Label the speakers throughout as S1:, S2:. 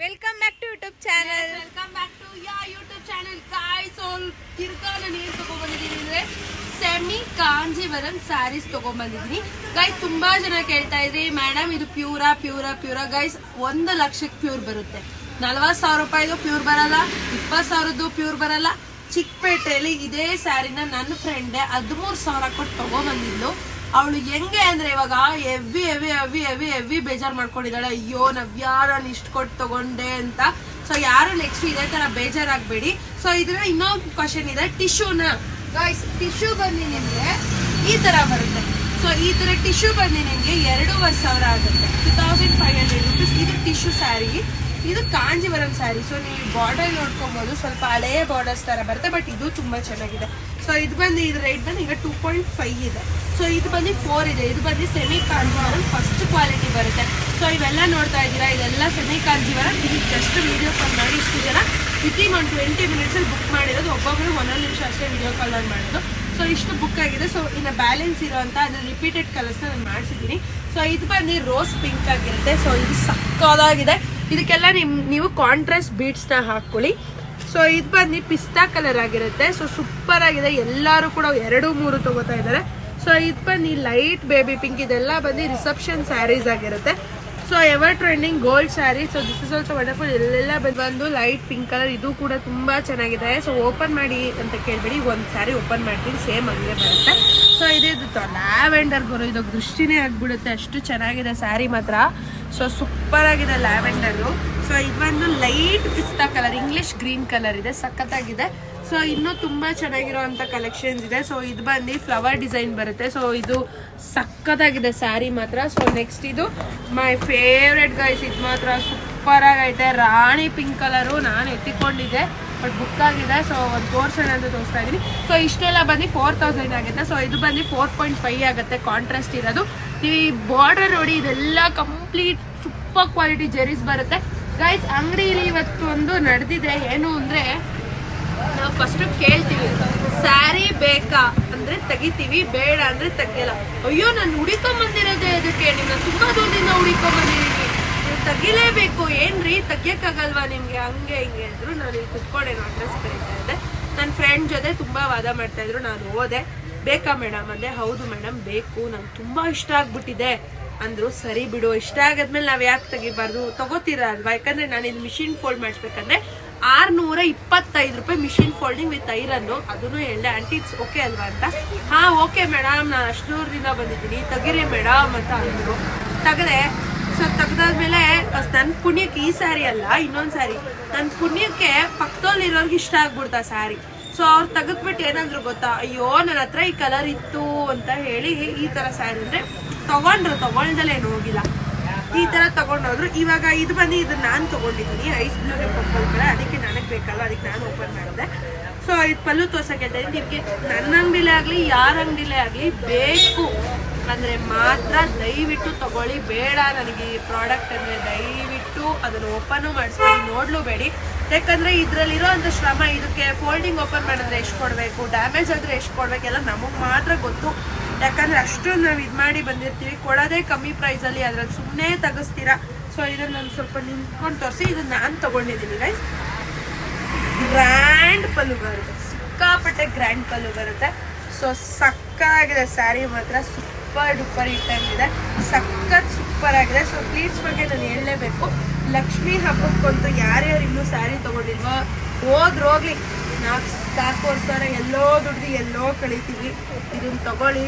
S1: Welcome back to YouTube channel.
S2: Welcome back to YouTube channel guys. ನಾನು ಏನು ತಗೊಂಡ್ಬಂದಿದ್ದೀನಿ ಅಂದ್ರೆ ಸೆಮಿ ಕಾಂಜೀವರಂ ಸ್ಯಾರೀಸ್ ತಗೊಂಡ್ಬಂದಿದ್ದೀನಿ ಗೈಸ್. ತುಂಬಾ ಜನ ಕೇಳ್ತಾ ಇದ್ರಿ ಮೇಡಮ್ ಇದು ಪ್ಯೂರಾ ಗೈಸ್. 1 ಲಕ್ಷಕ್ಕೆ ಪ್ಯೂರ್ ಬರುತ್ತೆ. 40,000 ರೂಪಾಯಿದು ಪ್ಯೂರ್ ಬರಲ್ಲ, 20,000 ಪ್ಯೂರ್ ಬರಲ್ಲ. ಚಿಕ್ಕಪೇಟೆಯಲ್ಲಿ ಇದೇ ಸ್ಯಾರಿನ ನನ್ನ ಫ್ರೆಂಡೆ 13,000 ಕೊಟ್ಟು ತಗೊಂಡ್ಬಂದಿದ್ಲು. ಅವಳು ಹೆಂಗೆ ಅಂದ್ರೆ ಇವಾಗ ಹೆವಿ ಬೇಜಾರ್ ಮಾಡ್ಕೊಂಡಿದ್ದಾಳೆ. ಅಯ್ಯೋ ನವ್ಯಾ ನಾನು ಇಷ್ಟು ಕೊಟ್ಟು ತಗೊಂಡೆ ಅಂತ. ಸೊ ಯಾರು ನೆಕ್ಸ್ಟ್ ಇದೇ ತರ ಬೇಜಾರಾಗಬೇಡಿ. ಸೊ ಇದ್ರ ಇನ್ನೊಂದು ಕ್ವಶನ್ ಇದೆ, ಟಿಶ್ಯೂನ ಗೈಸ್. ಟಿಶ್ಯೂ ಬಂದು ನಿಮ್ಗೆ ಈ ತರ ಬರುತ್ತೆ. ಸೊ ಈ ತರ ಟಿಶ್ಯೂ ಬಂದು ನಿಮ್ಗೆ 2,500 ಆಗುತ್ತೆ, 2,500 ರುಪೀಸ್. ಇದು ಟಿಶ್ಯೂ ಸ್ಯಾರಿ, ಇದು ಕಾಂಜೀವರಂ ಸ್ಯಾರಿ. ಸೊ ನೀವು ಬಾರ್ಡರ್ ನೋಡ್ಕೊಬಹುದು, ಸ್ವಲ್ಪ ಹಳೆಯ ಬಾರ್ಡರ್ಸ್ ತರ ಬರುತ್ತೆ, ಬಟ್ ಇದು ತುಂಬಾ ಚೆನ್ನಾಗಿದೆ. ಸೊ ಇದು ಬಂದು ಇದ್ರ ರೇಟ್ ಬಂದು ಈಗ 2.5 ಇದೆ. ಸೊ ಇದು ಬಂದು 4 ಇದೆ. ಇದು ಬಂದು ಸೆಮಿ ಕಾಂಜೀವರಂ ಫಸ್ಟ್ ಕ್ವಾಲಿಟಿ ಬರುತ್ತೆ. ಸೊ ಇವೆಲ್ಲ ನೋಡ್ತಾ ಇದ್ದೀರಾ, ಇದೆಲ್ಲ ಸೆಮಿ ಕಾಂಜೀವರಂ. ಇದು ಜಸ್ಟ್ ವಿಡಿಯೋ ಕಾಲ್ ಮಾಡಿ ಇಷ್ಟು ಜನ ವಿತಿನ್ ಒಂದು 20 ಮಿನಿಟ್ಸಲ್ಲಿ ಬುಕ್ ಮಾಡಿರೋದು. ಒಬ್ಬೊಬ್ಬರು 1 ನಿಮಿಷ ಅಷ್ಟೇ ವಿಡಿಯೋ ಕಾಲ್ ಮಾಡೋದು. ಸೊ ಇಷ್ಟು ಬುಕ್ ಆಗಿದೆ. ಸೊ ಇನ್ನು ಬ್ಯಾಲೆನ್ಸ್ ಇರೋಂಥ ಅದನ್ನ ರಿಪೀಟೆಡ್ ಕಲರ್ಸ್ನ ನಾನು ಮಾಡಿಸಿದ್ದೀನಿ. ಸೊ ಇದು ಬಂದು ರೋಸ್ ಪಿಂಕ್ ಆಗಿರುತ್ತೆ. ಸೊ ಇದು ಸಕ್ಕದಾಗಿದೆ. ಇದಕ್ಕೆಲ್ಲ ನೀವು ಕಾಂಟ್ರಾಸ್ಟ್ ಬೀಡ್ಸ್ನ ಹಾಕೊಳ್ಳಿ. ಸೊ ಇದು ಬಂದು ಪಿಸ್ತಾ ಕಲರ್ ಆಗಿರುತ್ತೆ. ಸೊ ಸೂಪರ್ ಆಗಿದೆ. ಎಲ್ಲರೂ ಕೂಡ 2-3 ತಗೋತಾ ಇದ್ದಾರೆ. ಸೊ ಇದು ಬಂದು ಲೈಟ್ ಬೇಬಿ ಪಿಂಕ್. ಇದೆಲ್ಲ ಬಂದು ರಿಸೆಪ್ಷನ್ ಸ್ಯಾರೀಸ್ ಆಗಿರುತ್ತೆ. So ever trending gold sari. So this is also wonderful. ಎಲ್ಲೆಲ್ಲ ಬಂದು ಲೈಟ್ ಪಿಂಕ್ ಕಲರ್. ಇದು ಕೂಡ ತುಂಬಾ ಚೆನ್ನಾಗಿದೆ. ಸೊ ಓಪನ್ ಮಾಡಿ ಅಂತ ಕೇಳ್ಬೇಡಿ, ಒಂದು ಸ್ಯಾರಿ ಓಪನ್ ಮಾಡ್ತೀನಿ, ಸೇಮ್ ಹಂಗೆ ಬರುತ್ತೆ. ಸೊ ಇದು ಲ್ಯಾವೆಂಡರ್ ಬರೋ, ಇದು ದೃಷ್ಟಿನೇ ಆಗ್ಬಿಡುತ್ತೆ, ಅಷ್ಟು ಚೆನ್ನಾಗಿದೆ ಸ್ಯಾರಿ ಮಾತ್ರ. ಸೊ ಸೂಪರ್ ಆಗಿದೆ ಲ್ಯಾವೆಂಡರು. ಸೊ ಇದು ಬಂದು ಲೈಟ್ ಪಿಸ್ತಾ ಕಲರ್, ಇಂಗ್ಲಿಷ್ ಗ್ರೀನ್ ಕಲರ್ ಇದೆ, ಸಖತ್ತಾಗಿದೆ. ಸೊ ಇನ್ನೂ ತುಂಬಾ ಚೆನ್ನಾಗಿರೋಂಥ ಕಲೆಕ್ಷನ್ಸ್ ಇದೆ. ಸೊ ಇದು ಬಂದು ಫ್ಲವರ್ ಡಿಸೈನ್ ಬರುತ್ತೆ. ಸೊ ಇದು ಸಖತ್ತಾಗಿದೆ ಸ್ಯಾರಿ ಮಾತ್ರ. ಸೊ ನೆಕ್ಸ್ಟ್ ಇದು ಮೈ ಫೇವ್ರೆಟ್ ಗೈಸ್. ಇದು ಮಾತ್ರ ಸೂಪರ್ ಆಗೈತೆ, ರಾಣಿ ಪಿಂಕ್ ಕಲರು. ನಾನು ಎತ್ತಿಕೊಂಡಿದ್ದೆ ಬಟ್ ಬುಕ್ ಆಗಿದೆ. ಸೊ ಒಂದು ತೋರ್ಸೋಣ ಅಂತ ತೋರಿಸ್ತಾ ಇದ್ದೀನಿ. ಸೊ ಇಷ್ಟೆಲ್ಲ ಬಂದು 4,000 ಆಗುತ್ತೆ. ಸೊ ಇದು ಬಂದು 4.5 ಆಗುತ್ತೆ ಕಾಂಟ್ರಾಸ್ಟ್ ಇರೋದು. ನೀವು ಈ ಬಾರ್ಡರ್ ನೋಡಿ, ಇದೆಲ್ಲ ಕಂಪ್ಲೀಟ್ ಸೂಪರ್ ಕ್ವಾಲಿಟಿ ಜೆರೀಸ್ ಬರುತ್ತೆ ಗೈಸ್. ಅಂಗಡಿಯಲ್ಲಿ ಇವತ್ತು ಒಂದು ನಡೆದಿದೆ ಏನು ಅಂದರೆ, ನಾವು ಫಸ್ಟ್ ಕೇಳ್ತೀವಿ ಸ್ಯಾರಿ ಬೇಕಾ ಅಂದ್ರೆ ತೆಗಿತೀವಿ, ಬೇಡ ಅಂದ್ರೆ ತೆಗಿಯಲ್ಲ. ಅಯ್ಯೋ ನಾನು ಹುಡಿಕೊಂಬಂದಿರೋದೇ ಅದಕ್ಕೆ, ನಿಮ್ನ ತುಂಬಾ ದೂರದಿಂದ ಹುಡಿಕೊಂಬಂದಿದ್ದೀನಿ, ನೀವು ತೆಗಿಲೇಬೇಕು. ಏನ್ರಿ ತೆಗಿಯಕ್ಕಾಗಲ್ವಾ ನಿಮ್ಗೆ, ಹಂಗೆ ಹಿಂಗೆ ಅಂದ್ರು. ನಾನು ಇಲ್ಲಿ ಕುತ್ಕೊಂಡೇನು ಅಡ್ರೆಸ್ ಕರೀತಾ ಇದ್ದೆ. ನನ್ನ ಫ್ರೆಂಡ್ ಜೊತೆ ತುಂಬಾ ವಾದ ಮಾಡ್ತಾ ಇದ್ರು. ನಾನು ಹೋದೆ, ಬೇಕಾ ಮೇಡಮ್ ಅಂದೆ. ಹೌದು ಮೇಡಮ್ ಬೇಕು, ನಂಗೆ ತುಂಬಾ ಇಷ್ಟ ಆಗ್ಬಿಟ್ಟಿದೆ ಅಂದ್ರು. ಸರಿ ಬಿಡು, ಇಷ್ಟ ಆಗಾದ್ಮೇಲೆ ನಾವ್ ಯಾಕೆ ತೆಗಿಬಾರ್ದು, ತಗೋತೀರಾ ಅಲ್ವಾ. ಯಾಕಂದ್ರೆ ನಾನು ಇಲ್ಲಿ ಮಿಷಿನ್ ಫೋಲ್ಡ್ ಮಾಡಿಸ್ಬೇಕಂದ್ರೆ 625 ರೂಪಾಯಿ ಮಿಷಿನ್ ಫೋಲ್ಡಿಂಗ್ ವಿತ್ ಐರನ್ನು. ಅದನ್ನು ಹೇಳಿದೆ, ಆಂಟಿ ಇಟ್ಸ್ ಓಕೆ ಅಲ್ವಾ ಅಂತ. ಹಾ ಓಕೆ ಮೇಡಮ್, ನಾನು ಅಷ್ಟು ದೂರದಿಂದ ಬಂದಿದ್ದೀನಿ, ತೆಗಿರಿ ಮೇಡಮ್ ಅಂತ ಅಂದ್ರು. ತೆಗೆದೆ. ಸೊ ತೆಗ್ದಾದ್ಮೇಲೆ ನನ್ನ ಪುಣ್ಯಕ್ಕೆ ಈ ಸ್ಯಾರಿ ಅಲ್ಲ, ಇನ್ನೊಂದು ಸ್ಯಾರಿ, ನನ್ನ ಪುಣ್ಯಕ್ಕೆ ಪಕ್ಕದಲ್ಲಿರೋರ್ಗೆ ಇಷ್ಟ ಆಗ್ಬಿಡ್ತಾ ಸ್ಯಾರಿ. ಸೊ ಅವ್ರು ತೆಗೆದ್ಬಿಟ್ಟು ಏನಂದ್ರು ಗೊತ್ತಾ, ಅಯ್ಯೋ ನನ್ನ ಹತ್ರ ಈ ಕಲರ್ ಇತ್ತು ಅಂತ ಹೇಳಿ ಈ ತರ ಸ್ಯಾರಿ ಅಂದ್ರೆ ತಗೊಳ್ದಲ್ಲೇ ಏನು ಹೋಗಿಲ್ಲ, ಈ ತರ ತಗೊಂಡೋದ್ರು. ಇವಾಗ ಇದು ಬಂದು ಇದು ನಾನು ತಗೊಂಡಿದ್ದೀನಿ, ಐಸ್ ಬ್ಲೂಗೆ ಪರ್ಪಲ್ ಕಲರ್. ಅದಕ್ಕೆ ನನಗೆ ಬೇಕಲ್ವ, ಅದಕ್ಕೆ ನಾನು ಓಪನ್ ಮಾಡಿದೆ. ಸೊ ಇದು ಪಲ್ಲು ತೋರ್ಸಕ್ಕೆ ಹೇಳ್ತಾ ಇದ್ದೀನಿ. ನಿಮಗೆ ನನ್ನ ಅಂಗಡಿಲೇ ಆಗಲಿ ಯಾರ ಅಂಗಡಿಲೇ ಆಗಲಿ ಬೇಕು ಅಂದರೆ ಮಾತ್ರ ದಯವಿಟ್ಟು ತಗೊಳ್ಳಿ. ಬೇಡ ನನಗೆ ಈ ಪ್ರಾಡಕ್ಟ್ ಅಂದರೆ ದಯವಿಟ್ಟು ಅದನ್ನು ಓಪನ್ನು ಮಾಡಿಸ್ಕೊಂಡು ನೋಡ್ಲೂಬೇಡಿ. ಯಾಕಂದರೆ ಇದರಲ್ಲಿರೋ ಅಂಥ ಶ್ರಮ, ಇದಕ್ಕೆ ಫೋಲ್ಡಿಂಗ್ ಓಪನ್ ಮಾಡಿದ್ರೆ ಎಷ್ಟು ಕೊಡಬೇಕು, ಡ್ಯಾಮೇಜ್ ಆದರೆ ಎಷ್ಟು ಕೊಡಬೇಕು ಎಲ್ಲ ನಮಗೆ ಮಾತ್ರ ಗೊತ್ತು. ಯಾಕಂದರೆ ಅಷ್ಟೊಂದು ನಾವು ಇದು ಮಾಡಿ ಬಂದಿರ್ತೀವಿ, ಕೊಡೋದೇ ಕಮ್ಮಿ ಪ್ರೈಸಲ್ಲಿ, ಅದ್ರಲ್ಲಿ ಸುಮ್ಮನೆ ತೆಗಿಸ್ತೀರಾ. ಸೊ ಇದನ್ನು ನಾನು ಸ್ವಲ್ಪ ನಿಂತ್ಕೊಂಡು ತೋರಿಸಿ. ಇದನ್ನು ನಾನು ತೊಗೊಂಡಿದ್ದೀನಿ ಗೈಸ್. ಗ್ರ್ಯಾಂಡ್ ಪಲ್ಲು ಬರುತ್ತೆ, ಸಿಕ್ಕಾಪಟ್ಟೆ ಗ್ರ್ಯಾಂಡ್ ಪಲ್ಲು ಬರುತ್ತೆ. ಸೊ ಸಕ್ಕಾಗಿದೆ ಸ್ಯಾರಿ ಮಾತ್ರ, ಸೂಪರ್ ಡೂಪರ್ ಹಿಟ್ಟಾಗಿದೆ, ಸಖತ್ ಸೂಪರ್ ಆಗಿದೆ. ಸೊ ಪ್ಲೀಟ್ಸ್ ಬಗ್ಗೆ ನಾನು ಹೇಳಲೇಬೇಕು. ಲಕ್ಷ್ಮೀ ಹಬ್ಬಕ್ಕಂತೂ ಯಾರ್ಯಾರು ಇನ್ನೂ ಸ್ಯಾರಿ ತೊಗೊಂಡಿಲ್ವೋ ಹೋಗ್ಲಿ, 4 ವರ್ಷ ಎಲ್ಲೋ ದುಡ್ದು ಎಲ್ಲೋ ಕಳಿತೀವಿ. ಇದನ್ನು ತಗೊಳ್ಳಿ,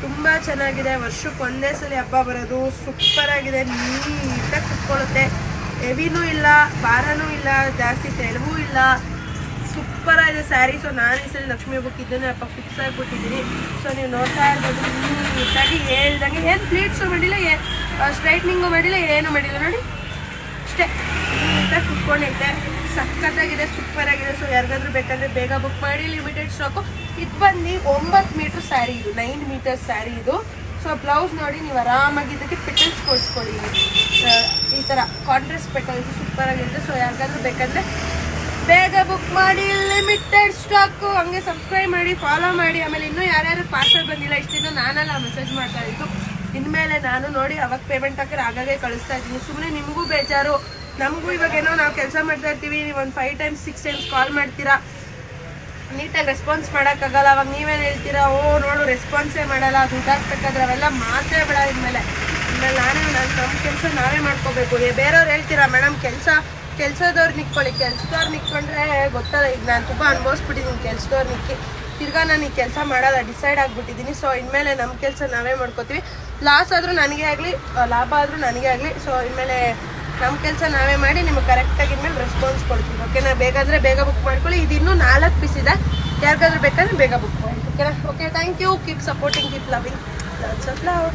S2: ತುಂಬ ಚೆನ್ನಾಗಿದೆ. ವರ್ಷಕ್ಕೆ ಒಂದೇ ಸಲ ಹಬ್ಬ ಬರೋದು, ಸೂಪರ್ ಆಗಿದೆ, ನೀಟಾಗಿ ಕುತ್ಕೊಳ್ಳುತ್ತೆ, ಹೆವಿನೂ ಇಲ್ಲ, ಭಾರನೂ ಇಲ್ಲ, ಜಾಸ್ತಿ ತೆಳುವೂ ಇಲ್ಲ, ಸೂಪರ್ ಆಗಿದೆ ಸ್ಯಾರಿ. ಸೊ ನಾನು ಈ ಸಲ ಲಕ್ಷ್ಮೀ ಹಬ್ಬಕ್ಕೆ ಇದನ್ನೇ ಹಬ್ಬ ಫಿಕ್ಸ್ ಆಗಿಬಿಟ್ಟಿದ್ದೀನಿ. ಸೊ ನೀವು ನೋಡ್ತಾ ಇರ್ಬೋದು, ನೀಟಾಗಿ ಹೇಳ್ದಂಗೆ ಏನು ಪ್ಲೀಟ್ಸು ಮಾಡಿಲ್ಲ, ಸ್ಟ್ರೈಟ್ನಿಂಗು ಮಾಡಿಲ್ಲ, ಏನು ಮಾಡಿಲ್ಲ ನೋಡಿ, ಅಷ್ಟೇ ನೀಟಾಗಿ ಕುತ್ಕೊಂಡೈತೆ, ಸಖತ್ತಾಗಿದೆ, ಸೂಪರ್ ಆಗಿದೆ. ಸೊ ಯಾರಿಗಾದ್ರೂ ಬೇಕಂದ್ರೆ ಬೇಗ ಬುಕ್ ಮಾಡಿ, ಲಿಮಿಟೆಡ್ ಸ್ಟಾಕು. ಇದು ಬಂದು 9 ಮೀಟರ್ ಸ್ಯಾರಿ, ಇದು 9 ಮೀಟರ್ ಸ್ಯಾರಿ ಇದು. ಸೊ ಬ್ಲೌಸ್ ನೋಡಿ, ನೀವು ಆರಾಮಾಗಿ ಇದಕ್ಕೆ ಪೆಟಲ್ಸ್ ಕೊಡಿಸ್ಕೊಳ್ಳಿ, ಈ ಥರ ಕಾಂಟ್ರಾಸ್ಟ್ ಪೆಟಲ್ಸ್ ಸೂಪರ್ ಆಗಿದೆ. ಸೊ ಯಾರಿಗಾದ್ರೂ ಬೇಕಂದ್ರೆ ಬೇಗ ಬುಕ್ ಮಾಡಿ, ಲಿಮಿಟೆಡ್ ಸ್ಟಾಕು. ಹಂಗೆ ಸಬ್ಸ್ಕ್ರೈಬ್ ಮಾಡಿ, ಫಾಲೋ ಮಾಡಿ. ಆಮೇಲೆ ಇನ್ನೂ ಯಾರ್ಯಾರು ಪಾರ್ಸಲ್ ಬಂದಿಲ್ಲ, ಇಷ್ಟು ದಿನ ನಾನೆಲ್ಲ ಮೆಸೇಜ್ ಮಾಡ್ತಾ ಇದ್ದು, ಇನ್ಮೇಲೆ ನಾನು ನೋಡಿ ಅವಾಗ ಪೇಮೆಂಟ್ ಹಾಕಿದ್ರೆ ಆಗಾಗೆ ಕಳಿಸ್ತಾ ಇದ್ದೀನಿ. ಸುಮ್ಮನೆ ನಿಮಗೂ ಬೇಜಾರು, ನಮಗೂ ಇವಾಗೇನೋ ನಾವು ಕೆಲಸ ಮಾಡ್ತಾ ಇರ್ತೀವಿ, ನೀವು ಒಂದು 5 times 6 times ಕಾಲ್ ಮಾಡ್ತೀರಾ, ನೀಟಾಗಿ ರೆಸ್ಪಾನ್ಸ್ ಮಾಡೋಕ್ಕಾಗಲ್ಲ. ಅವಾಗ ನೀವೇನು ಹೇಳ್ತೀರಾ, ಓ ನೋಡು ರೆಸ್ಪಾನ್ಸೇ ಮಾಡಲ್ಲ, ದುಡ್ಡಾಕ್ಬೇಕಾದ್ರೆ ಅವೆಲ್ಲ ಮಾತೇ ಬೇಡ. ಇನ್ಮೇಲೆ ನಮ್ಮ ಕೆಲಸ ನಾವೇ ಮಾಡ್ಕೋಬೇಕು. ಬೇರೆಯವ್ರು ಹೇಳ್ತೀರಾ ಮೇಡಮ್ ಕೆಲಸದವ್ರು ನಿಕ್ಕೊಳ್ಳಿ, ಕೆಲಸದವ್ರು ನಿಕ್ಕೊಂಡ್ರೆ ಗೊತ್ತಲ್ಲ, ಈಗ ನಾನು ತುಂಬ ಅನುಭವಿಸ್ಬಿಟ್ಟಿದ್ದೀನಿ ಕೆಲಸದವ್ರು ನಿಕ್ಕಿ. ತಿರ್ಗಾ ನಾನು ಈ ಕೆಲಸ ಮಾಡಲ್ಲ ಡಿಸೈಡ್ ಆಗಿಬಿಟ್ಟಿದ್ದೀನಿ. ಸೊ ಇನ್ಮೇಲೆ ನಮ್ಮ ಕೆಲಸ ನಾವೇ ಮಾಡ್ಕೋತೀವಿ. ಲಾಸ್ ಆದರೂ ನನಗೆ ಆಗಲಿ, ಲಾಭ ಆದರೂ ನನಗೆ ಆಗಲಿ. ಸೊ ಇನ್ಮೇಲೆ ನಮ್ಮ ಕೆಲಸ ನಾವೇ ಮಾಡಿ ನಿಮಗೆ ಕರೆಕ್ಟಾಗಿ ಇನ್ಮೇಲೆ ರೆಸ್ಪಾನ್ಸ್ ಕೊಡ್ತೀವಿ. ಓಕೆನಾ? ಬೇಗಂದರೆ ಬೇಗ ಬುಕ್ ಮಾಡ್ಕೊಳ್ಳಿ. ಇದು ಇನ್ನೂ 4 ಪೀಸ್ ಇದೆ, ಯಾರಿಗಾದ್ರೂ ಬೇಕಂದ್ರೆ ಬೇಗ ಬುಕ್ ಮಾಡಿ. ಓಕೆನಾ? Okay, thank you. Keep supporting, keep loving. Lots of love.